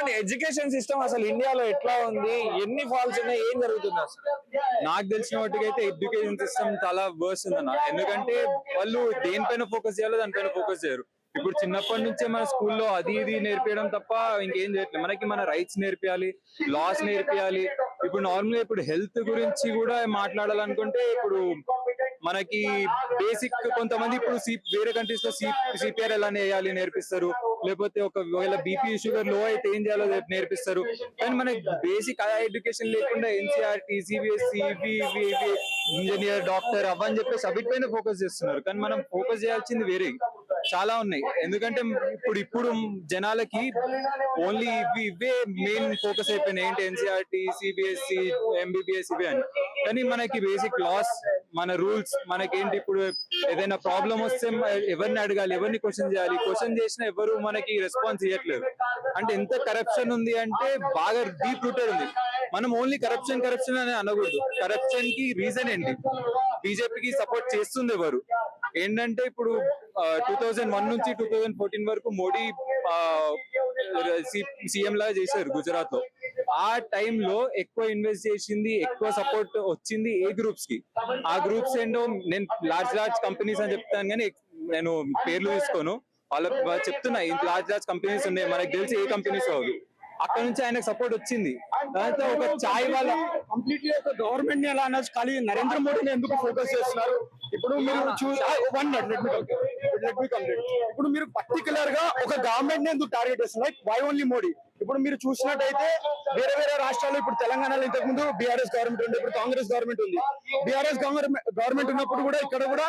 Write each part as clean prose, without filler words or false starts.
చెప్పండి, education system అసలు ఇండియాలో ఎట్లా ఉంది, ఎన్ని ఫాల్స్ ఉన్నాయి, ఏం జరుగుతుంది అసలు? నాకు తెలిసిన వాటికైతే ఎడ్యుకేషన్ సిస్టమ్ చాలా వర్స్ ఉందన్న. ఎందుకంటే వాళ్ళు దేనిపైన ఫోకస్ చేయాలో దానిపైన ఫోకస్ చేయరు. ఇప్పుడు చిన్నప్పటి నుంచే మన స్కూల్లో అది ఇది నేర్పించడం తప్ప ఇంకేం చేయట్లేదు. మనకి మన రైట్స్ నేర్పియాలి, లాస్ నేర్పియాలి. ఇప్పుడు నార్మల్గా ఇప్పుడు హెల్త్ గురించి కూడా మాట్లాడాలనుకుంటే ఇప్పుడు మనకి బేసిక్ కొంతమంది ఇప్పుడు వేరే కంట్రీస్ లో సిపిఆర్ ఎలా వేయాలి నేర్పిస్తారు, లేకపోతే ఒకవేళ బీపీ షుగర్ లో అయితే ఏం చేయాలో నేర్పిస్తారు. కానీ మనకి బేసిక్ ఎడ్యుకేషన్ లేకుండా ఎన్సీఆర్టీ, సిబిఎస్ఈ, ఇంజనీర్, డాక్టర్ అవని చెప్పేసి అవిటిపైన ఫోకస్ చేస్తున్నారు. కానీ మనం ఫోకస్ చేయాల్సింది వేరే చాలా ఉన్నాయి. ఎందుకంటే ఇప్పుడు జనాలకి ఓన్లీ ఇవే మెయిన్ ఫోకస్ అయిపోయినాయి. ఏంటి ఎన్సీఆర్టీ, సిబిఎస్ఈ, ఎంబీబీఎస్ ఇవే అని. కానీ మనకి బేసిక్ లాస్, మన రూల్స్, మనకేంటి ఇప్పుడు ఏదైనా ప్రాబ్లం వస్తే ఎవరిని అడగాలి, ఎవరిని క్వశ్చన్ చేయాలి, క్వశ్చన్ చేసినా ఎవరు మనకి రెస్పాన్స్ ఇవ్వట్లేదు. అంటే ఎంత కరప్షన్ ఉంది అంటే బాగా డీప్ రూటెడ్ ఉంది. మనం ఓన్లీ కరప్షన్ అని అనకూడదు. కరప్షన్ కి రీజన్ ఏంటి? బీజేపీకి సపోర్ట్ చేస్తుంది ఎవరు? ఏంటంటే ఇప్పుడు 2001 నుంచి 2014 వరకు మోడీ సీఎం లాగా చేశారు గుజరాత్ లో. ఆ టైంలో ఎక్కువ ఇన్వెస్ట్ చేసింది, ఎక్కువ సపోర్ట్ వచ్చింది ఏ గ్రూప్స్ కి? ఆ గ్రూప్స్ ఏంటో నేను లార్జ్ కంపెనీస్ అని చెప్తాను, కానీ నేను పేర్లు తీసుకోను. వాళ్ళు చెప్తున్నా లార్జ్ కంపెనీస్ ఉన్నాయి, మనకు తెలిసి ఏ కంపెనీస్ అవి. అక్కడ నుంచి ఆయనకు సపోర్ట్ వచ్చింది. దాంతో ఒక చాయ్ వాళ్ళ కంప్లీట్లీ ఒక గవర్నమెంట్ ని ఎలా అనొచ్చు, ఖాళీ నరేంద్ర మోడీని ఎందుకు ఫోకస్ చేస్తున్నారు? ఇప్పుడు మీరు ఇప్పుడు మీరు పర్టికులర్ గా ఒక గవర్నమెంట్ ని ఎందుకు టార్గెట్ చేస్తున్నారు? Why only Modi? ఇప్పుడు మీరు చూసినట్టయితే వేరే వేరే రాష్ట్రాల్లో, ఇప్పుడు తెలంగాణలో ఇంతకు ముందు బీఆర్ఎస్ గవర్నమెంట్ ఉంది, ఇప్పుడు కాంగ్రెస్ గవర్నమెంట్ ఉంది. బీఆర్ఎస్ గవర్నమెంట్ ఉన్నప్పుడు కూడా ఇక్కడ కూడా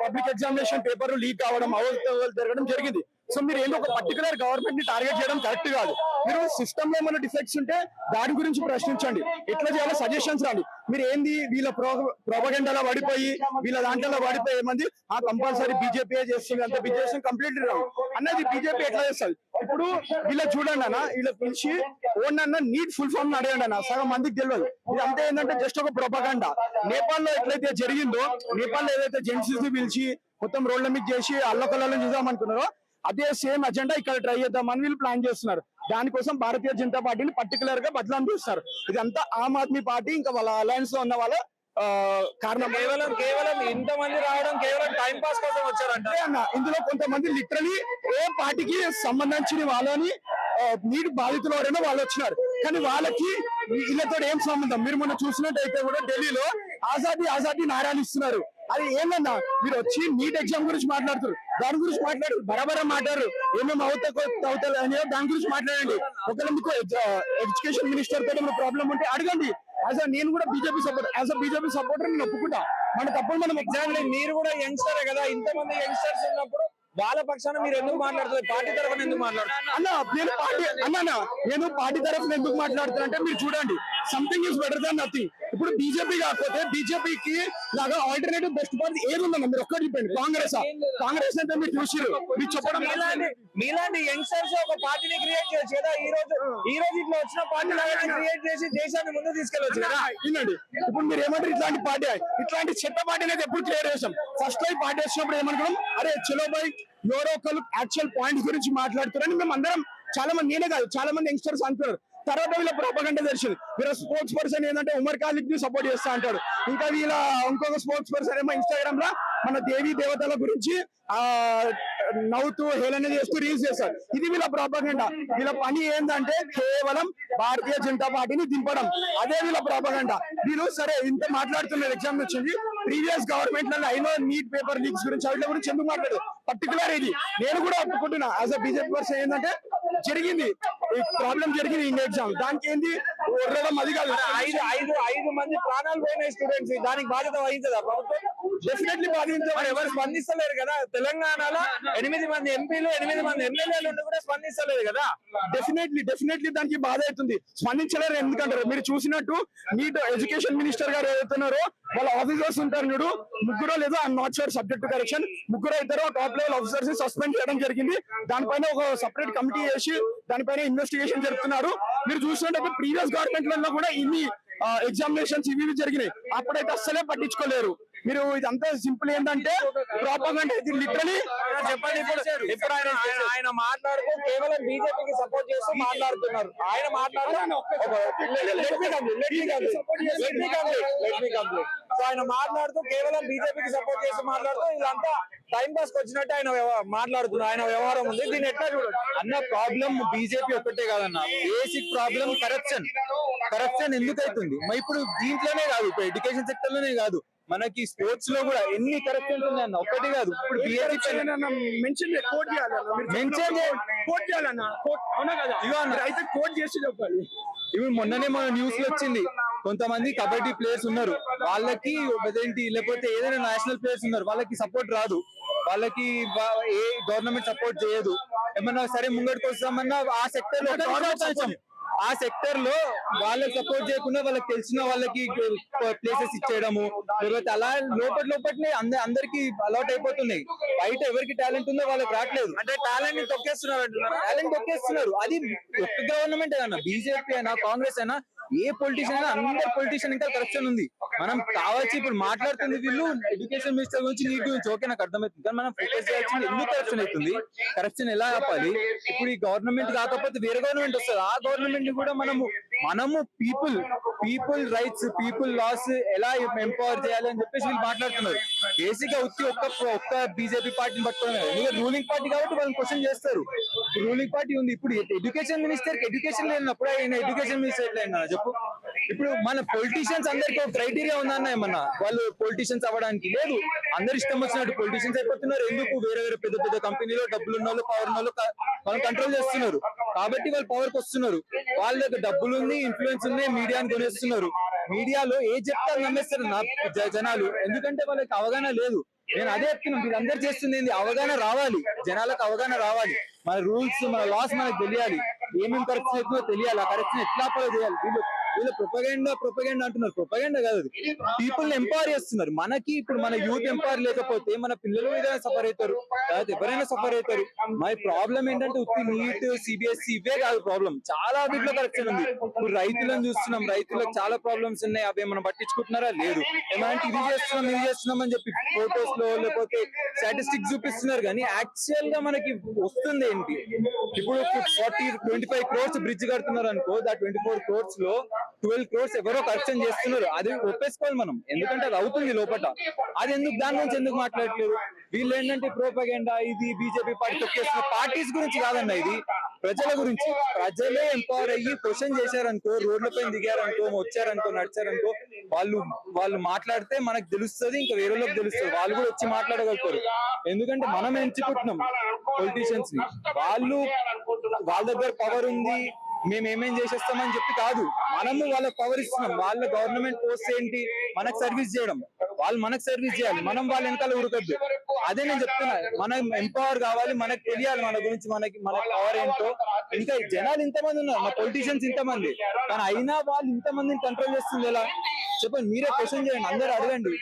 పబ్లిక్ ఎగ్జామినేషన్ పేపర్ లీక్ కావడం, అవకతవకలు జరగడం జరిగింది. సో మీరు ఏంటి ఒక పర్టికులర్ గవర్నమెంట్ ని టార్గెట్ చేయడం కరెక్ట్ కాదు. మీరు సిస్టమ్ లో ఏమైనా డిఫెక్ట్స్ ఉంటే దాని గురించి ప్రశ్నించండి, ఎట్లా చేయాలో సజెషన్స్ రాండి. మీరు ఏంది వీళ్ళ ప్రోపగండాలో పడిపోయి, వీళ్ళ దాంట్లో పడిపోయే మంది కంపల్సరీ బీజేపీ చేస్తుంది, అంత బీజేపీ కంప్లీట్లీ రావు అన్నది. బీజేపీ ఎట్లా చేస్తుంది? ఇప్పుడు వీళ్ళ చూడండి అన్న, వీళ్ళ పిలిచి ఓన్ నీట్ ఫుల్ ఫామ్ అడగండి అన్న, సగం మందికి తెలియదు. ఇది అంతా ఏంటంటే జస్ట్ ఒక ప్రొపగండా. నేపాల్ లో ఎట్లయితే జరిగిందో, నేపాల్ లో ఏదైతే జెంట్స్ ని పిలిచి మొత్తం రోడ్ల మీద చేసి అల్లకొల్లని చూద్దామనుకున్నారో, అదే సేమ్ అజెండా ఇక్కడ ట్రై చేద్దామని వీళ్ళు ప్లాన్ చేస్తున్నారు. దానికోసం భారతీయ జనతా పార్టీని పర్టికులర్ గా బదలాం చేస్తారు. ఇదంతా ఆమ్ ఆద్మీ పార్టీ ఇంకా వాళ్ళ అలయన్స్ లో ఉన్న వాళ్ళ కారణం. కేవలం ఇంతమంది రావడం కేవలం టైం పాస్ కోసం వచ్చారంట అన్న. ఇందులో కొంతమంది లిటరలీ ఏ పార్టీకి సంబంధించిన వాళ్ళని నీటి బాధితులు ఎవరైనా వాళ్ళు వచ్చినారు, కానీ వాళ్ళకి వీళ్ళతో ఏం సంబంధం? మీరు మొన్న చూసినట్టయితే కూడా ఢిల్లీలో ఆజాదీ నారాయణ ఇస్తున్నారు. అది ఏందన్నా, మీరు వచ్చి నీట్ ఎగ్జామ్ గురించి మాట్లాడుతారు, దాని గురించి బరాబరా మాట్లాడరు. ఏమేమి అవుతారు అనేదో దాని గురించి మాట్లాడండి. ఒకవేళ మీకు ఎడ్యుకేషన్ మినిస్టర్ తో ప్రాబ్లం ఉంటే అడగండి. నేను కూడా బీజేపీ సపోర్టర్ నేను ఒప్పుకుంటా. మన తప్పుడు మనం ఎగ్జామ్ మీరు కూడా యంగ్స్టరే కదా, ఇంతమంది యంగ్స్టర్స్ ఉన్నప్పుడు వాళ్ళ పక్షాన మీరు ఎందుకు మాట్లాడుతున్నారు? పార్టీ తరఫున ఎందుకు మాట్లాడుతున్నారు? నేను పార్టీ తరఫున ఎందుకు మాట్లాడుతున్నా అంటే, మీరు చూడండి, something is better than nothing. ఇప్పుడు బీజేపీ కాకపోతే బీజేపీకి లాగా ఆల్టర్నేటివ్ బెస్ట్ పార్టీ ఏది ఉందన్న మీరు ఒక్కటి చెప్పండి. కాంగ్రెస్ అంటే మీరు చూసిరు, మీరు చెప్పడం. మీలాంటి యంగ్స్టర్స్ ఒక పార్టీని క్రియేట్ చేయొచ్చు కదా. ఈ రోజు ఇట్లా వచ్చిన పార్టీ క్రియేట్ చేసి దేశాన్ని ముందు తీసుకెళ్ళవచ్చు కదా. వినండి, ఇప్పుడు మీరు ఏమంటారు? ఇట్లాంటి చెత్త పార్టీ అనేది ఎప్పుడు క్లియర్ చేసాం. ఫస్ట్ టైం పార్టీ వచ్చినప్పుడు ఏమనుకున్నాం, అరే చలో బై ఎవరో ఒకళ్ళు యాక్చువల్ పాయింట్స్ గురించి మాట్లాడుతున్నారని మేము అందరం, చాలా మంది, నేనే కాదు చాలా మంది యంగ్స్టర్స్ అనుకున్నారు. తర్వాత వీళ్ళ ప్రోపగండా తెలిసింది. వీళ్ళ స్పోర్ట్స్ పర్సన్ ఏంటంటే ఉమర్ ఖాలిద్ ని సపోర్ట్ చేస్తా అంటాడు. ఇంకా వీళ్ళ ఇంకొక స్పోర్ట్స్ పర్సన్ ఏమో ఇన్స్టాగ్రామ్ లో మన దేవీ దేవతల గురించి నవ్వుతూ హేళన చేస్తూ రీల్స్ చేస్తారు. ఇది వీళ్ళ ప్రోపగండా. వీళ్ళ పని ఏంటంటే కేవలం భారతీయ జనతా పార్టీని దింపడం, అదే వీళ్ళ ప్రోపగండా. వీళ్ళు సరే ఇంత మాట్లాడుతున్నారు, ఎగ్జామ్ వచ్చింది, ప్రీవియస్ గవర్నమెంట్ లలో అయినా నీట్ పేపర్ లీక్స్ గురించి వాటి గురించి ఎందుకు మాట్లాడదు? పర్టికులర్ ఇది నేను కూడా ఒప్పుకుంటున్నా. యాజ్ అ బీజేపీ పర్సన్ ఏంటంటే జరిగింది, ప్రాబ్లం జరిగింది ఇండియా ఎగ్జామ్, దానికి ఏంది ఒర్రడం అది కాదు. ఐదు మంది ప్రాణాలు పోయినాయి స్టూడెంట్స్, దానికి బాధ్యత వహించదా ప్రభుత్వం? డెఫినెట్లీ బాధించారు. ఎవరు స్పందిస్తలేరు కదా. తెలంగాణలో 8 మంది ఎంపీలు, 8 మంది ఎమ్మెల్యేలు ఉండి కూడా స్పందిస్తలేదు కదా. డెఫినెట్లీ దానికి బాధ అవుతుంది. స్పందించలేరు ఎందుకంటారు? మీరు చూసినట్టు నీట్ ఎడ్యుకేషన్ మినిస్టర్ గారు ఏదైతున్నారో వాళ్ళ ఆఫీసర్స్ ఉంటారు చూడు, ముగ్గురో లేదో I'm not sure, subject correction, ముగ్గురు ఇద్దరు టాప్ లెవెల్ ఆఫీసర్స్ సస్పెండ్ చేయడం జరిగింది. దానిపైన ఒక సెపరేట్ కమిటీ చేసి దానిపైన ఇన్వెస్టిగేషన్ జరుపుతున్నారు. మీరు చూసినట్టు ప్రీవియస్ గవర్నమెంట్ లలో కూడా ఇన్ని ఎగ్జామినేషన్స్ ఇవి జరిగినాయి, అప్పుడైతే అస్సలే పట్టించుకోలేరు. మీరు ఇదంతా సింపుల్ ఏంటంటే ప్రాపగండా, ఇది లిటరలీ చెప్పండి. ఇప్పుడు ఆయన మాట్లాడుతూ కేవలం బీజేపీకి సపోర్ట్ చేస్తూ మాట్లాడుతున్నారు. ఆయన సో ఆయన మాట్లాడుతూ కేవలం బీజేపీకి సపోర్ట్ చేస్తూ మాట్లాడుతూ వీళ్ళంతా టైం పాస్ వచ్చినట్టు ఆయన మాట్లాడుతున్నారు. ఆయన వ్యవహారం ఉంది, దీన్ని ఎట్లా చూడండి అన్న. ప్రాబ్లం బీజేపీ ఒక్కటే కాదన్న, బేసిక్ ప్రాబ్లం కరప్షన్ ఎందుకు అవుతుంది? మరి ఇప్పుడు దీంట్లోనే కాదు, ఇప్పుడు ఎడ్యుకేషన్ సెక్టర్ లోనే కాదు, మనకి స్పోర్ట్స్ లో కూడా ఎన్ని కరప్షన్ ఉంది అన్న. ఒక్కటి కాదు, ఇప్పుడు మెన్షన్ కోట్ చేయాలన్నా, అవునా కదా? అయితే కోట్ చేసి చెప్పాలి. ఇప్పుడు మొన్ననే మన న్యూస్ లో వచ్చింది, కొంతమంది కబడ్డీ ప్లేయర్స్ ఉన్నారు, వాళ్ళకి అదేంటి లేకపోతే ఏదైనా నేషనల్ ప్లేయర్స్ ఉన్నారు, వాళ్ళకి సపోర్ట్ రాదు, వాళ్ళకి ఏ గవర్నమెంట్ సపోర్ట్ చేయదు. ఏమన్నా సరే ముంగడికి వస్తామన్నా ఆ సెక్టర్ లో వాళ్ళకి సపోర్ట్ చేయకుండా వాళ్ళకి తెలిసిన వాళ్ళకి ప్లేసెస్ ఇచ్చేయడము, లేకపోతే అలా లోపలనే అందరికి అలాట్ అయిపోతున్నాయి. బయట ఎవరికి టాలెంట్ ఉందో వాళ్ళకి రావట్లేదు. అంటే టాలెంట్ ని తొక్కేస్తున్నారు. అది ఒక్క గవర్నమెంట్ అయినా, బీజేపీ అయినా కాంగ్రెస్ అయినా, ఏ పొలిటీషియన్ అయినా, అందరు పొలిటీషియన్ ఇంకా కరప్షన్ ఉంది. మనం కావాల్సి ఇప్పుడు మాట్లాడుతుంది వీళ్ళు ఎడ్యుకేషన్ మినిస్టర్ గురించి, నీటి గురించి, ఓకే నాకు అర్థమవుతుంది, కానీ మనం ఫోకస్ చేయాల్సింది ఎందుకు కరప్షన్ అవుతుంది, కరప్షన్ ఎలా ఆపాలి. ఇప్పుడు ఈ గవర్నమెంట్ కాకపోతే వేరే గవర్నమెంట్ వస్తుంది, ఆ గవర్నమెంట్ ని కూడా మనము పీపుల్ రైట్స్, పీపుల్ లాస్ ఎలా ఎంపవర్ చేయాలి అని చెప్పేసి వీళ్ళు మాట్లాడుతున్నారు. బేసిక్ గా ఒక్క బీజేపీ పార్టీని పట్టుకోవడం, రూలింగ్ పార్టీ కాబట్టి వాళ్ళని క్వశ్చన్ చేస్తారు. రూలింగ్ పార్టీ ఉంది. ఇప్పుడు ఎడ్యుకేషన్ మినిస్టర్ కి ఎడ్యుకేషన్ లేనప్పుడు ఆయన ఎడ్యుకేషన్ మినిస్టర్ ఎట్లా చెప్పు? ఇప్పుడు మన పొలిటీషియన్స్ అందరికి ఒక క్రైటీరియా ఉందన్న, ఏమన్నా వాళ్ళు పొలిటీషియన్స్ అవ్వడానికి లేదు. అందరు ఇష్టం వచ్చినట్టు పొలిటీషియన్స్ అయిపోతున్నారు. ఎందుకు? వేరే పెద్ద పెద్ద కంపెనీలో డబ్బులు ఉన్న వాళ్ళు, పవర్ ఉన్న వాళ్ళు వాళ్ళు కంట్రోల్ చేస్తున్నారు కాబట్టి వాళ్ళు పవర్ కి వస్తున్నారు. వాళ్ళ దగ్గర డబ్బులు ఉంది, ఇన్ఫ్లుయెన్స్ ఉంది, మీడియాని కొనేస్తున్నారు. మీడియాలో ఏ చెప్తారు నమ్మేస్తారు జనాలు, ఎందుకంటే వాళ్ళకి అవగాహన లేదు. నేను అదే చెప్తున్నాను, వీళ్ళందరూ చేస్తుంది ఏంది? అవగాహన రావాలి, జనాలకు అవగాహన రావాలి. మన రూల్స్, మన లాస్ మనకు తెలియాలి, ఏమేమి కరెక్షన్ అవుతుందో తెలియాలి, ఆ కరెక్షన్ ఎట్లా అప్లై చేయాలి. వీళ్ళు ప్రొపగెండా అంటున్నారు. ప్రొపగెండా కాదు, పీపుల్ ఎంపవర్ చేస్తున్నారు. మనకి ఇప్పుడు మన యూత్ ఎంపవర్ లేకపోతే మన పిల్లలు ఏదైనా సఫర్ అవుతారు, లేకపోతే ఎవరైనా సఫర్ అవుతారు. మై ప్రాబ్లం ఏంటంటే ఉత్తి నీట్, సిబిఎస్ఈ ఇవే కాదు ప్రాబ్లం, చాలా వీటిలో కరెక్షన్ ఉంది. ఇప్పుడు రైతులను చూస్తున్నాం, రైతులకు చాలా ప్రాబ్లమ్స్ ఉన్నాయి, అవి మనం పట్టించుకుంటున్నారా? లేదు. ఏమంటే ఇది చేస్తున్నాం అని చెప్పి ఫోటోస్ లో లేకపోతే స్టాటిస్టిక్స్ చూపిస్తున్నారు, కానీ యాక్చువల్ గా మనకి వస్తుంది ఏంటి? ఇప్పుడు 25 crores బ్రిడ్జ్ కడుతున్నారు అనుకో, దా 24 crores లో 12 crores ఎవరో కరెక్షన్ చేస్తున్నారు. అది ఒప్పేసుకోవాలి మనం, ఎందుకంటే అది అవుతుంది లోపల. అది ఎందుకు, దాని గురించి ఎందుకు మాట్లాడట్లేదు? వీళ్ళు ఏంటంటే ప్రోపగెండా, ఇది బీజేపీ పార్టీ తొక్కేస్తున్న. పార్టీస్ గురించి కాదన్న, ఇది ప్రజల గురించి. ప్రజలే ఎంపవర్ అయ్యి క్వశ్చన్ చేశారనుకో, రోడ్లపై దిగారనుకో, వచ్చారనుకో, నడిచారనుకో, వాళ్ళు మాట్లాడితే మనకు తెలుస్తుంది, ఇంకా వేరే వాళ్ళకి తెలుస్తుంది, వాళ్ళు కూడా వచ్చి మాట్లాడగలుగుతారు. ఎందుకంటే మనం ఎంచుకుంటున్నాం పొలిటీషియన్స్ ని, వాళ్ళ దగ్గర పవర్ ఉంది, మేము ఏమేం చేసేస్తామని చెప్పి కాదు, మనము వాళ్ళకి పవర్ ఇస్తున్నాం. వాళ్ళ గవర్నమెంట్ పోస్ట్ ఏంటి? మనకు సర్వీస్ చేయడం. వాళ్ళు మనకు సర్వీస్ చేయాలి, మనం వాళ్ళ వెనకాల ఉరకద్దు. అదే నేను చెప్తున్నా, మనం ఎంపవర్ కావాలి, మనకు తెలియాలి మన గురించి, మన పవర్ ఏంటో. ఇంకా జనాలు ఇంతమంది ఉన్నారు, మా పొలిటీషియన్స్ ఇంతమంది, కానీ అయినా వాళ్ళు ఇంతమందిని కంట్రోల్ చేస్తుంది ఎలా? చెప్పండి, మీరే క్వశ్చన్ చేయండి, అందరూ అడగండి,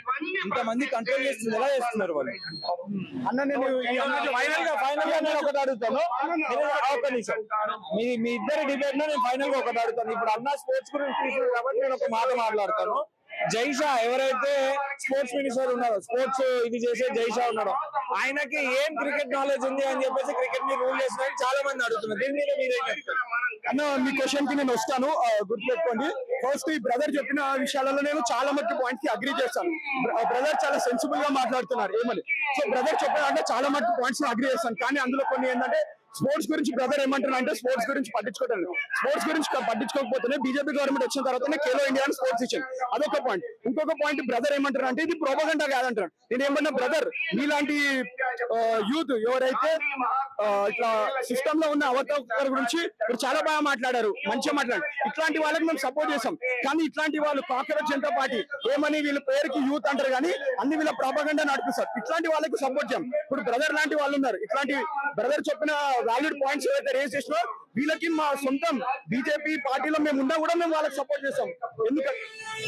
ఇంతమంది కంట్రోల్ చేస్తుంది ఎలా చేస్తున్నారు వాళ్ళు? అన్న నేను ఫైనల్ గా నేను ఒకటి అడుగుతాను, ఒక నిమిషం. మీ ఇద్దరు డిబేట్ లో నేను ఫైనల్ గా ఒకటి అడుగుతాను. ఇప్పుడు అన్న స్పోర్ట్స్ గురించి తీసుకున్నారు కాబట్టి నేను ఒక మాట మాట్లాడతాను. జైషా ఎవరైతే స్పోర్ట్స్ మినిస్టర్ ఉన్నారో, స్పోర్ట్స్ ఇది చేసే జైషా ఉన్నాడో, ఆయనకి ఏం క్రికెట్ నాలెడ్జ్ ఉంది అని చెప్పేసి క్రికెట్ ని రూల్ చేసిన చాలా మంది అడుగుతున్నారు. దీని మీద మీరేం చెప్తారు? అన్న మీ క్వశ్చన్ కి నేను వస్తాను, గుర్తుపెట్టుకోండి. ఫస్ట్ ఈ బ్రదర్ చెప్పిన విషయాలలో నేను చాలా మట్టి పాయింట్స్ కి అగ్రీ చేస్తాను. బ్రదర్ చాలా సెన్సిబుల్ గా మాట్లాడుతున్నారు ఏమని. సో బ్రదర్ చెప్పిన చాలా మట్టి పాయింట్స్ అగ్రీ చేస్తాను, కానీ అందులో కొన్ని ఏంటంటే స్పోర్ట్స్ గురించి బ్రదర్ ఏమంటున్నా అంటే స్పోర్ట్స్ గురించి పట్టించుకోవట్లేదు. స్పోర్ట్స్ గురించి పట్టించుకోకపోతేనే బీజేపీ గవర్నమెంట్ వచ్చిన తర్వాతనే ఖేలో ఇండియా స్పోర్ట్స్ ఇచ్చింది, అదొక పాయింట్. ఇంకొక పాయింట్ బ్రదర్ ఏమంటారు అంటే ఇది ప్రోపగండా కాదంటారు. నేను ఏమన్నా బ్రదర్, మీలాంటి యూత్ ఎవరైతే ఇట్లా సిస్టమ్ లో ఉన్న అవతార గురించి మీరు చాలా బాగా మాట్లాడారు, మంచిగా మాట్లాడారు, ఇట్లాంటి వాళ్ళకి మేము సపోర్ట్ చేస్తాం. కానీ ఇట్లాంటి వాళ్ళు కాంగ్రెస్ జనతా పార్టీ ఏమని వీళ్ళ పేరుకి యూత్ అంటారు, కానీ అన్ని వీళ్ళ ప్రోపగండా నడిపిస్తారు. ఇట్లాంటి వాళ్ళకి సపోర్ట్ చేయం. ఇప్పుడు బ్రదర్ లాంటి వాళ్ళు ఉన్నారు, ఇట్లాంటి బ్రదర్ చెప్పిన వాలిడ్ పాయింట్స్ ఏవైతే రేస్ చేసినా వీళ్ళకి మా సొంతం బీజేపీ పార్టీలో మేము ఉన్నా కూడా మేము వాళ్ళకి సపోర్ట్ చేస్తాం. ఎందుకంటే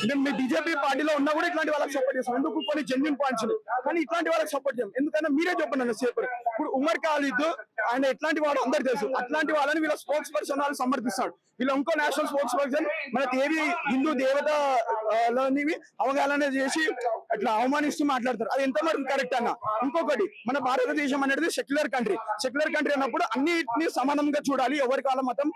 మేము మీ బీజేపీ పార్టీలో ఉన్నా కూడా ఇట్లాంటి వాళ్ళకి సపోర్ట్ చేస్తాం. ఎందుకు? కొన్ని జెన్యున్ పాయింట్స్, కానీ ఇట్లాంటి వాళ్ళకి సపోర్ట్ చేయం. ఎందుకంటే మీరే చెప్పండి సేపర్. ఇప్పుడు ఉమర్ ఖాలిద్ ఆయన ఎట్లాంటి వాడు అందరు తెలుసు. అట్లాంటి వాళ్ళని వీళ్ళ స్పోర్ట్స్ పర్సన్ వాళ్ళు సమర్థిస్తాడు. వీళ్ళ ఇంకో నేషనల్ స్పోర్ట్స్ పర్సన్ మన దేవి హిందూ దేవతలని అవగాహన చేసి అట్లా అవమానిస్తూ మాట్లాడతారు. అది ఎంతవరకు కరెక్ట్ అన్న? ఇంకొకటి, మన భారతదేశం అనేది సెక్యులర్ కంట్రీ. సెక్యులర్ కంట్రీ అన్నప్పుడు అన్నిటిని సమానంగా చూడాలి, ఎవరి కాల మతం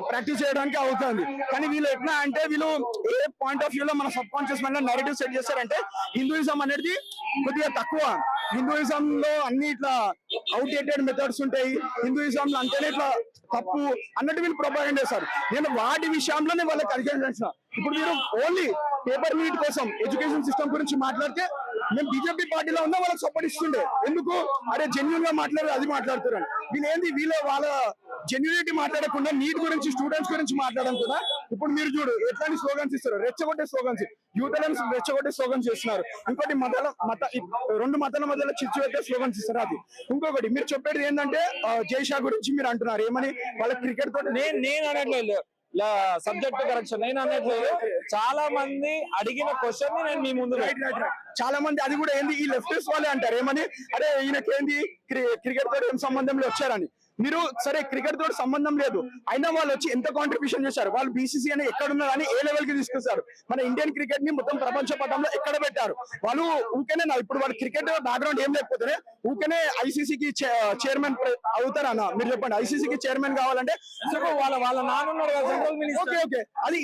ప్రాక్టీస్ చేయడానికి అవుతుంది. కానీ వీళ్ళు ఎట్లా అంటే వీళ్ళు ఏ పాయింట్ ఆఫ్ వ్యూ లో మన సబ్ కాన్షియస్ మైండ్ లో నెరేటివ్ సెట్ చేస్తారంటే హిందూయిజం అనేది కొద్దిగా తక్కువ, హిందూయిజం లో అన్ని ఇట్లా అవుట్డేటెడ్ మెథడ్స్ ఉంటాయి, హిందూయిజం లో అంతేనే ఇట్లా తప్పు అన్నట్టు వీళ్ళు ప్రొపగండా చేస్తారు. నేను వాటి విషయంలోనే వాళ్ళకి అడిగేసిన. ఇప్పుడు మీరు ఓన్లీ పేపర్ మీట్ కోసం ఎడ్యుకేషన్ సిస్టమ్ గురించి మాట్లాడితే మేము బీజేపీ పార్టీలో ఉన్నా వాళ్ళకి సపోర్ట్ ఇస్తుండే. ఎందుకు? అరే జెన్యున్ గా మాట్లాడారు, అది మాట్లాడుతున్నారు. వీళ్ళు వాళ్ళ జెన్యునిటీ మాట్లాడకుండా నీట్ గురించి స్టూడెంట్స్ గురించి మాట్లాడడం కూడా. ఇప్పుడు మీరు చూడు ఎట్లాంటి స్లోగన్స్ ఇస్తారు, రెచ్చగొట్టే స్లోగన్స్, యూత్ రెచ్చగొట్టే స్లోగన్స్ చేస్తున్నారు. ఇంకోటి రెండు మతాల మధ్యలో చిచ్చు పెట్టే స్లోగన్స్ ఇస్తారు. అది ఇంకొకటి మీరు చెప్పేది ఏంటంటే జై షా గురించి మీరు అంటున్నారు ఏమని, వాళ్ళ క్రికెట్ తోటి నేను అనట్లేదు, సబ్జెక్ట్ కరెక్షన్ నేను అనట్లేదు. చాలా మంది అడిగిన క్వశ్చన్ ని నేను మీ ముందు చాలా మంది అది కూడా ఏంది ఈ లెఫ్టిస్ట్ వాళ్ళే అంటారు ఏమని, అరే ఈయనకేంది క్రికెట్ తోటి ఏం సంబంధం లేదు వచ్చారని. మీరు సరే క్రికెట్ తోటి సంబంధం లేదు అయినా వాళ్ళు వచ్చి ఎంత కాంట్రిబ్యూషన్ చేశారు. వాళ్ళు బీసీసీ అని ఎక్కడున్నారు అని ఏ లెవెల్ కి తీసుకొస్తారు. మన ఇండియన్ క్రికెట్ ని మొత్తం ప్రపంచ పటంలో ఎక్కడ పెట్టారు. వాళ్ళు ఊకేనే ఇప్పుడు వాళ్ళ క్రికెట్ బ్యాక్గ్రౌండ్ ఏం లేకపోతే ఊకేనే ఐసీసీకి చైర్మన్ అవుతారన్న. మీరు చెప్పండి, ఐసీసీకి చైర్మన్ కావాలంటే వాళ్ళ నాన్న సెంట్రల్ మినిస్టర్. ఓకే అది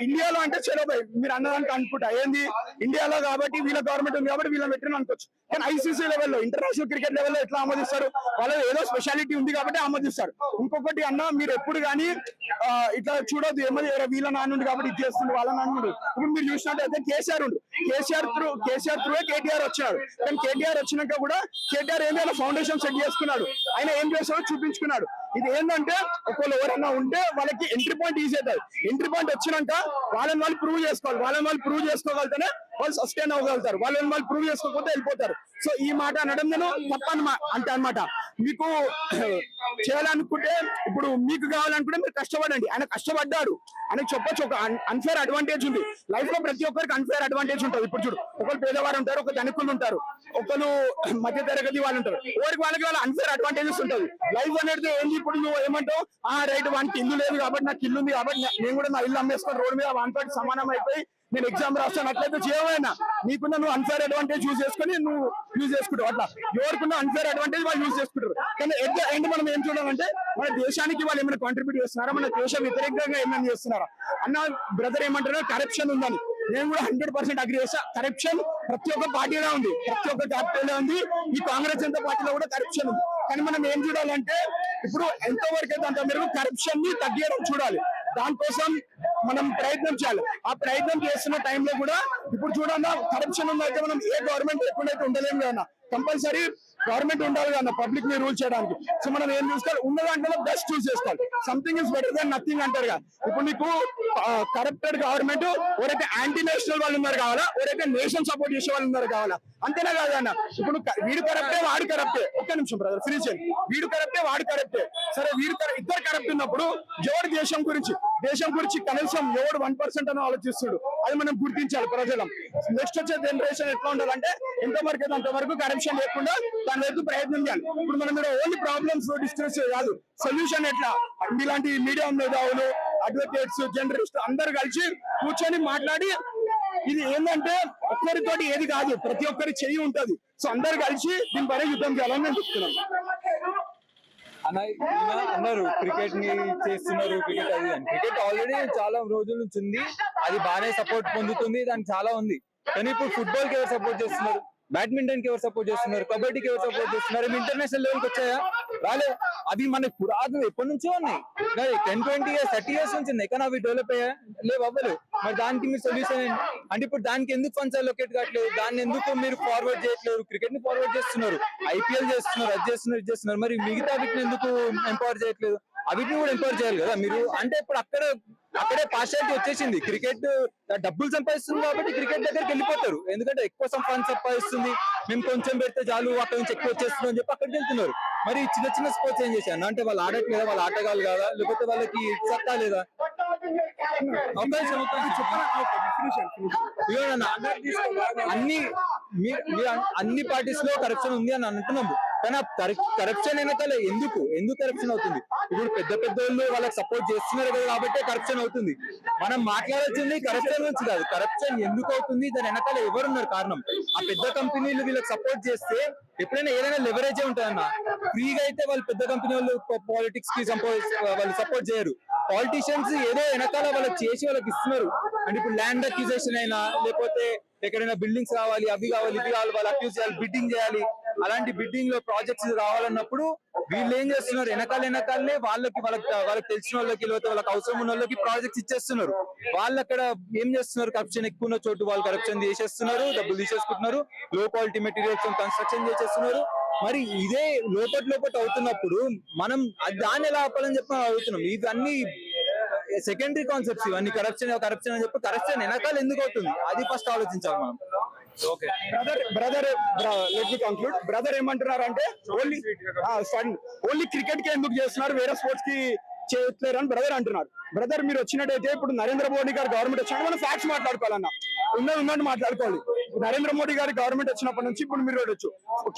ఇండియాలో అంటే చలోబాయ్ మీరు అన్నదానికి అనుకుంటా ఏంది ఇండియాలో కాబట్టి వీళ్ళ గవర్నమెంట్ ఉంది కాబట్టి వీళ్ళని పెట్టిన అనుకోవచ్చు. కానీ ఐసీసీ లెవెల్లో ఇంటర్నేషనల్ క్రికెట్ లెవెల్లో ఎట్లా ఆమోదిస్తారు? వాళ్ళు ఏదో స్పెషాలిటీ ఉంది కాబట్టి ఆమోదిస్తారు. ఇంకొకటి అన్న, మీరు ఎప్పుడు కానీ ఇట్లా చూడొద్దు ఏమది వీళ్ళ నాన్నుండి కాబట్టి ఇది చేస్తుంది వాళ్ళ నాన్నుండు. ఇప్పుడు మీరు చూసినట్టయితే కేసీఆర్ త్రూ కేటీఆర్ వచ్చాడు. కానీ కేటీఆర్ వచ్చినాక కూడా కేటీఆర్ ఏంటంటే ఫౌండేషన్ సెట్ చేసుకున్నాడు. ఆయన ఏం చేస్తాడో చూపించుకున్నాడు. ఇది ఏంటంటే ఒకళ్ళు ఎవరైనా ఉంటే వాళ్ళకి ఎంట్రీ పాయింట్ ఈజీ అవుతుంది. ఎంట్రీ పాయింట్ వచ్చినాక వాళ్ళని వాళ్ళు ప్రూవ్ చేసుకోవాలి. వాళ్ళని వాళ్ళు ప్రూవ్ చేసుకోగలితేనే వాళ్ళు సస్టైన్ అవ్వగలుగుతారు. వాళ్ళని వాళ్ళు ప్రూవ్ చేసుకోకపోతే వెళ్ళిపోతారు. సో ఈ మాట అనడం నేను తప్పని అంటే అనమాట. మీకు చేయాలనుకుంటే ఇప్పుడు మీకు కావాలనుకుంటే మీరు కష్టపడండి. ఆయన కష్టపడ్డాడు, ఆయనకు చెప్పొచ్చు. ఒక అన్ఫేర్ అడ్వాంటేజ్ ఉంది లైఫ్ లో, ప్రతి ఒక్కరికి అన్ఫేర్ అడ్వాంటేజ్ ఉంటుంది. ఇప్పుడు చూడు, ఒకరు పేదవారు ఉంటారు, ఒక ధనికులు ఉంటారు, ఒకరు మధ్య తరగతి వాళ్ళు ఉంటారు. వాళ్ళకి వాళ్ళ అన్ఫేర్ అడ్వాంటేజెస్ ఉంటుంది. లైఫ్ అనేది ఏంది, ఇప్పుడు నువ్వు ఏమంటావు, రైట్ వానికి ఇల్లు లేదు కాబట్టి నాకు ఇల్లు ఉంది కాబట్టి నేను కూడా నా ఇల్లు అమ్మేసుకొని రోడ్డు మీద వానితోటి సమానం అయిపోయి నేను ఎగ్జామ్ రాస్తాను అట్లయితే చేయవైనా నీకున్న నువ్వు అన్ఫేర్ అడ్వాంటేజ్ యూజ్ చేసుకుని నువ్వు యూజ్ చేసుకుంటావు. అట్లా ఎవరికున్న అన్ఫేర్ అడ్వాంటేజ్ వాళ్ళు యూజ్ చేసుకుంటారు. కానీ ఎట్ ద ఎండ్ మనం ఏం చూడాలంటే మన దేశానికి వాళ్ళు ఏమైనా కాంట్రిబ్యూట్ చేస్తున్నారా, మన దేశం వ్యతిరేకంగా ఏమైనా చేస్తున్నారా అన్న. బ్రదర్ ఏమంటారో కరప్షన్ ఉందని నేను కూడా 100% అగ్రీ చేస్తా. కరప్షన్ ప్రతి ఒక్క పార్టీలో ఉంది, ప్రతి ఒక్క క్యాపిటల్లో ఉంది. ఈ కాంగ్రెస్ జనతా పార్టీలో కూడా కరప్షన్ ఉంది. కానీ మనం ఏం చూడాలంటే ఇప్పుడు ఎంతవరకు అయితే అంత మేరకు కరప్షన్ ని తగ్గించడం చూడాలి. దానికోసం మనం ప్రయత్నం చేయాలి. ఆ ప్రయత్నం చేస్తున్న టైంలో కూడా ఇప్పుడు చూడన్నా కరప్షన్ ఉందైతే మనం ఏ గవర్నమెంట్ లేకుండా అయితే ఉండలేము కదా. కంపల్సరీ గవర్నమెంట్ ఉండాలి కదా పబ్లిక్ ని రూల్ చేయడానికి. సో మనం ఏం చూసుకోవాలి, ఉన్న దాంట్లో బెస్ట్ చూస్ చేసుకోవాలి. Something is better than nothing అంటారు కదా. ఇప్పుడు నీకు కరప్టెడ్ గవర్నమెంట్ ఎవరైతే యాంటీ నేషనల్ వాళ్ళు ఉన్నారు కావాలా, ఎవరైతే నేషన్ సపోర్ట్ చేసే వాళ్ళు ఉన్నారు కావాలా, అంతేనా కాదన్న. ఇప్పుడు వీడు కరప్టే వాడు కరప్టే, ఒక్క నిమిషం బ్రదర్ ఫినిష్ చేయండి. వీడు కరప్టే వాడు కరప్టే, సరే ఇద్దరు కరప్ట్ ఉన్నప్పుడు ఎవరు దేశం గురించి కనీసం ఎవడు 1% అని ఆలోచిస్తుడు, అది మనం గుర్తించాలి ప్రజలం. నెక్స్ట్ వచ్చే జనరేషన్ ఎట్లా ఉండాలంటే ఎంతవరకు అయితే అంతవరకు కరప్షన్ లేకుండా దాని వైపు ప్రయత్నం చేయాలి. ఇప్పుడు మనం ఓన్లీ ప్రాబ్లమ్స్ డిస్కస్ కాదు, సొల్యూషన్ ఎట్లా. ఇలాంటి మీడియా మేధావులు, అడ్వకేట్స్, జర్నలిస్ట్ అందరు కలిసి కూర్చొని మాట్లాడి ఇది ఏంటంటే ఒక్కరితోటి ఏది కాదు, ప్రతి ఒక్కరి చెయ్యి ఉంటది. సో అందరు కలిసి దీనిపైన యుద్ధం చేయాలని నేను చెప్తున్నాను. అన్నారు క్రికెట్ ని చేస్తున్నారు, క్రికెట్ అది క్రికెట్ ఆల్రెడీ చాలా రోజుల నుంచి ఉంది, అది బాగానే సపోర్ట్ పొందుతుంది, దానికి చాలా ఉంది. కానీ ఇప్పుడు ఫుట్బాల్ కి ఎవరు సపోర్ట్ చేస్తున్నారు, బ్యాడ్మింటన్ కి ఎవరు సపోర్ట్ చేస్తున్నారు, కబడ్డీకి ఎవరు సపోర్ట్ చేస్తున్నారు? ఇంటర్నేషనల్ లెవెల్కి వచ్చాయా? రాలే. అవి మనకి పురాతన ఎప్పటి నుంచో ఉన్నాయి, 10-20 years 30 years నుంచి ఉన్నాయి. కానీ అవి డెవలప్ అయ్యా? లేవు, అవ్వలేవు. మరి దానికి మీరు సొల్యూషన్ ఏంటి అంటే ఇప్పుడు దానికి ఎందుకు ఫండ్స్ అలొకేట్ కావట్లేదు, దాన్ని ఎందుకు మీరు ఫార్వర్డ్ చేయట్లేదు? క్రికెట్ ని ఫార్వర్డ్ చేస్తున్నారు, ఐపీఎల్ చేస్తున్నారు, అది చేస్తున్నారు, ఇది చేస్తున్నారు, మరి మిగతా వీటిని ఎందుకు ఎంపవర్ చేయట్లేదు? అవిటిని కూడా ఎంపవర్ చేయాలి కదా మీరు. అంటే ఇప్పుడు అక్కడే పార్షాలిటీ వచ్చేసింది. క్రికెట్ డబ్బులు సంపాదిస్తుంది కాబట్టి క్రికెట్ దగ్గరికి వెళ్ళిపోతారు, ఎందుకంటే ఎక్కువ ఫండ్స్ సంపాదిస్తుంది, మేము కొంచెం పెడితే చాలు అక్కడ నుంచి ఎక్కువ వచ్చేస్తుంది అని చెప్పి అక్కడికి వెళ్తున్నారు. మరి చిన్న చిన్న స్పోర్ట్స్ ఏం చేశాను అంటే వాళ్ళు ఆడట్లేదా, వాళ్ళు ఆటగాళ్ళు కాదా, లేకపోతే వాళ్ళకి సత్తా లేదా? అన్ని పార్టీస్ లో కరప్షన్ ఉంది అని అంటున్నాము. కానీ కరప్షన్ వెనకాల ఎందుకు కరప్షన్ అవుతుంది? ఇప్పుడు పెద్ద పెద్ద వాళ్ళు వాళ్ళకి సపోర్ట్ చేస్తున్నారు కదా కాబట్టి కరప్షన్ అవుతుంది. మనం మాట్లాడాల్సింది కరప్షన్ గురించి కాదు, కరప్షన్ ఎందుకు అవుతుంది, దాని వెనకాల ఎవరున్నారు కారణం. ఆ పెద్ద కంపెనీలు వీళ్ళకి సపోర్ట్ చేస్తే ఎప్పుడైనా ఏదైనా లెవరేజే ఉంటుందన్న. ఫ్రీగా అయితే వాళ్ళు పెద్ద కంపెనీ వాళ్ళు పాలిటిక్స్ కి వాళ్ళు సపోర్ట్ చేయరు. పాలిటిషియన్స్ ఏదో వెనకాల వాళ్ళకి చేసి వాళ్ళకి ఇస్తున్నారు. అంటే ఇప్పుడు ల్యాండ్ అక్యూజేషన్ అయినా, లేకపోతే ఎక్కడైనా బిల్డింగ్స్ కావాలి, అవి కావాలి, ఇవి కావాలి, వాళ్ళు అక్యూజ్ చేయాలి, బిడ్డింగ్ చేయాలి. అలాంటి బిడ్డింగ్ లో ప్రాజెక్ట్స్ కావాలన్నప్పుడు వీళ్ళు ఏం చేస్తున్నారు, వెనకాలనే వాళ్ళకి తెలిసిన వాళ్ళకి, లేకపోతే వాళ్ళకి అవసరం ఉన్న వాళ్ళకి ప్రాజెక్ట్స్ ఇచ్చేస్తున్నారు. వాళ్ళు అక్కడ ఏం చేస్తున్నారు, కరప్షన్ ఎక్కువ ఉన్న చోటు వాళ్ళు కరప్షన్ చేసేస్తున్నారు, డబ్బులు తీసేసుకుంటున్నారు, లో క్వాలిటీ మెటీరియల్స్ కన్స్ట్రక్షన్ చేసేస్తున్నారు. మరి ఇదే లోపల అవుతున్నప్పుడు మనం దాన్ని ఎలా ఆపాలని చెప్పి అవుతున్నాం. ఇవన్నీ సెకండరీ కాన్సెప్ట్స్, ఇవన్నీ కరప్షన్ అని చెప్పి కరప్షన్ వెనకాల ఎందుకు అవుతుంది అది ఫస్ట్ ఆలోచించాలి మనం. Okay brother let me conclude. Brother ఏమంటున్నారు అంటే ఓన్లీ క్రికెట్ కి ఎందుకు చేస్తున్నారు, వేరే స్పోర్ట్స్ కి చేయట్లేరు అని బ్రదర్ అంటున్నారు. బ్రదర్ మీరు వచ్చినట్టయితే ఇప్పుడు నరేంద్ర మోడీ గారు గవర్నమెంట్ వచ్చినట్టు మనం ఫ్యాక్ట్స్ మాట్లాడుకోవాలన్నా, ఉన్నట్టు మాట్లాడుకోవాలి. నరేంద్ర మోడీ గారి గవర్నమెంట్ వచ్చినప్పటి నుంచి ఇప్పుడు మీరు చూడొచ్చు,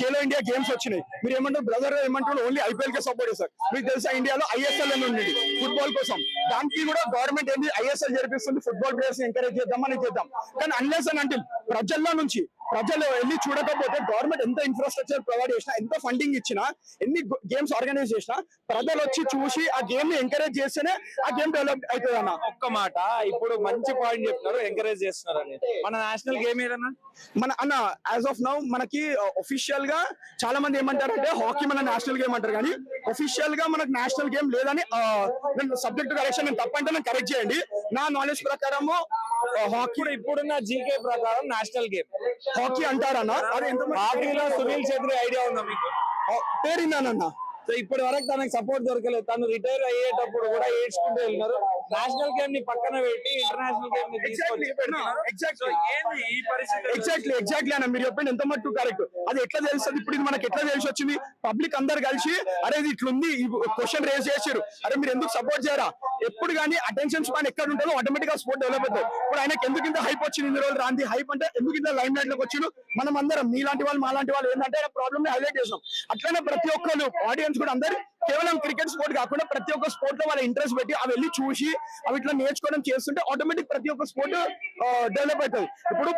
ఖేలో ఇండియా గేమ్స్ వచ్చినాయి. మీరు ఏమంటారు బ్రదర్, ఏమంటారు ఓన్లీ ఐపీఎల్ కే సపోర్ట్ చేస్తారు. మీకు తెలుసా ఇండియాలో ఐఎస్ఎల్ అని ఉంది ఫుట్బాల్ కోసం, దానికి కూడా గవర్నమెంట్ ఏంటి ఐఎస్ఎల్ జరిపిస్తుంది, ఫుట్బాల్ ప్లేయర్స్ ఎంకరేజ్ చేద్దామని చేద్దాం. కానీ అన్లెస్ అని అంటే ప్రజలు వెళ్ళి చూడకపోతే గవర్నమెంట్ ఎంత ఇన్ఫ్రాస్ట్రక్చర్ ప్రొవైడ్ చేసినా, ఎంత ఫండింగ్ ఇచ్చినా, ఎన్ని గేమ్స్ ఆర్గనైజ్ చేసినా, ప్రజలు వచ్చి చూసి ఆ గేమ్ ని ఎంకరేజ్ చేస్తేనే ఆ గేమ్ డెవలప్ అవుతుంది అన్న. ఒక్క మాట, ఇప్పుడు మంచి పాయింట్ చెప్తున్నారు, ఎంకరేజ్ చేస్తున్నారు అని. మన నేషనల్ గేమ్ ఏదన్నా మన అన్న యాజ్ ఆఫ్ నౌ మనకి ఒఫిషియల్ గా చాలా మంది ఏమంటారంటే హాకీ మన నేషనల్ గేమ్ అంటారు, కానీ ఒఫిషియల్ గా మనకు నేషనల్ గేమ్ లేదని సబ్జెక్ట్ కరెక్షన్ నేను తప్పంటే నన్ను కరెక్ట్ చేయండి. నా నాలెడ్జ్ ప్రకారము హాకీ ఇప్పుడున్న జీకే ప్రకారం నేషనల్ గేమ్ హాకీ అంటారన్న. అది ఎంత హాకీలో సునీల్ ఛెత్రి ఐడియా ఉందా మీకు? పేరుందానన్న. సో ఇప్పటి వరకు తనకు సపోర్ట్ దొరకలేదు. తను రిటైర్ అయ్యేటప్పుడు కూడా ఏడ్చుకుంటూ వెళ్ళినారు. నేషనల్ గేమ్ ని పక్కన పెట్టి ఇంటర్నేషనల్ గేమ్ ని తీసుకొని ఎగ్జాక్ట్లీ అన్న మీరు చెప్పండి ఎంత మట్టు కరెక్ట్. అది ఎట్లా తెలుస్తుంది, ఇప్పుడు ఇది మనకి ఎట్లా తెలిసి వచ్చింది, పబ్లిక్ అందరు కలిసి అరే ఇది ఇట్లుంది క్వశ్చన్ రేజ్ చేసారు, అరే మీరు ఎందుకు సపోర్ట్ చేయరా. ఎప్పుడు కానీ అటెన్షన్ స్పాన్ ఎక్కడ ఉంటుందో ఆటోమేటిక్ గా స్పోర్ట్ డెవలప్ అవుతుంది. ఇప్పుడు ఆయనకి ఎందుకు ఇంత హైప్ వచ్చింది ఇన్ని రోజులు రాంది హైప్ అంటే ఎందుకు ఇంత లైమ్ లైట్ లోకి వచ్చిండు, మనం అందరం మీలాంటి వాళ్ళు మాలాంటి వాళ్ళు ఏంటంటే ప్రాబ్లమ్ ని హైలైట్ చేసాం. అట్లనే ప్రతి ఒక్కరు ఆడియన్స్ కూడా అందరు కేవలం క్రికెట్ స్పోర్ట్ కాకుండా ప్రతి ఒక్క స్పోర్ట్ లో వాళ్ళ ఇంట్రెస్ట్ పెట్టి అవి వెళ్ళి చూసి అవి ఇట్లా నేర్చుకోవడం చేస్తుంటే ఆటోమేటిక్ ప్రతి ఒక్క స్పోర్ట్ డెవలప్ అవుతుంది. ఇప్పుడు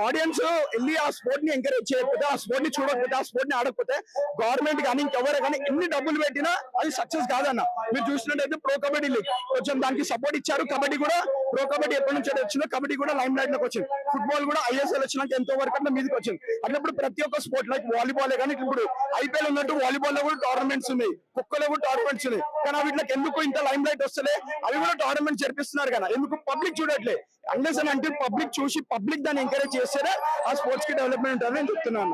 ఆడియన్స్ వెళ్ళి ఆ స్పోర్ట్ ని ఎంకరేజ్ చేయకపోతే, ఆ స్పోర్ట్ ని చూడకపోతే, ఆ స్పోర్ట్ ని ఆడకపోతే గవర్నమెంట్ కానీ ఇంకెవరు కానీ ఎన్ని డబ్బులు పెట్టినా అది సక్సెస్ కాదన్న. మీరు చూసినట్టయితే ప్రో కబడ్డీ లీగ్ కొంచెం దానికి సపోర్ట్ ఇచ్చారు. కబడ్డీ కూడా ప్రో కబడ్డీ ఎప్పటి నుంచి వచ్చిందో కబడ్డీ కూడా లైమ్ లైట్ లోకి వచ్చింది. ఫుట్బాల్ కూడా ఐఎస్ఎల్ వచ్చినాక ఎంతో వరకు అట్లా మీదకి వచ్చింది. అట్లా ఇప్పుడు ప్రతి ఒక్క స్పోర్ట్ లైక్ వాలీబాల్ కానీ ఇప్పుడు ఐపీఎల్ ఉన్నట్టు వాలీబాల్ లో కూడా టోర్నమెంట్స్ ఉన్నాయి, ఖోఖోలో కూడా టోర్నమెంట్స్ ఉన్నాయి. కానీ వీటికి ఎందుకు ఇంత లైమ్ లైట్ వస్తలే, అవి కూడా టోర్నమెంట్ జరిపిస్తున్నారు కదా, ఎందుకు పబ్లిక్ చూడట్లే. అన్లెస్ అని అంటే పబ్లిక్ చూసి పబ్లిక్ దాన్ని ఎంకరేజ్ చేస్తేనే ఆ స్పోర్ట్స్ కి డెవలప్మెంట్ ఉంటుందని నేను చెప్తున్నాను.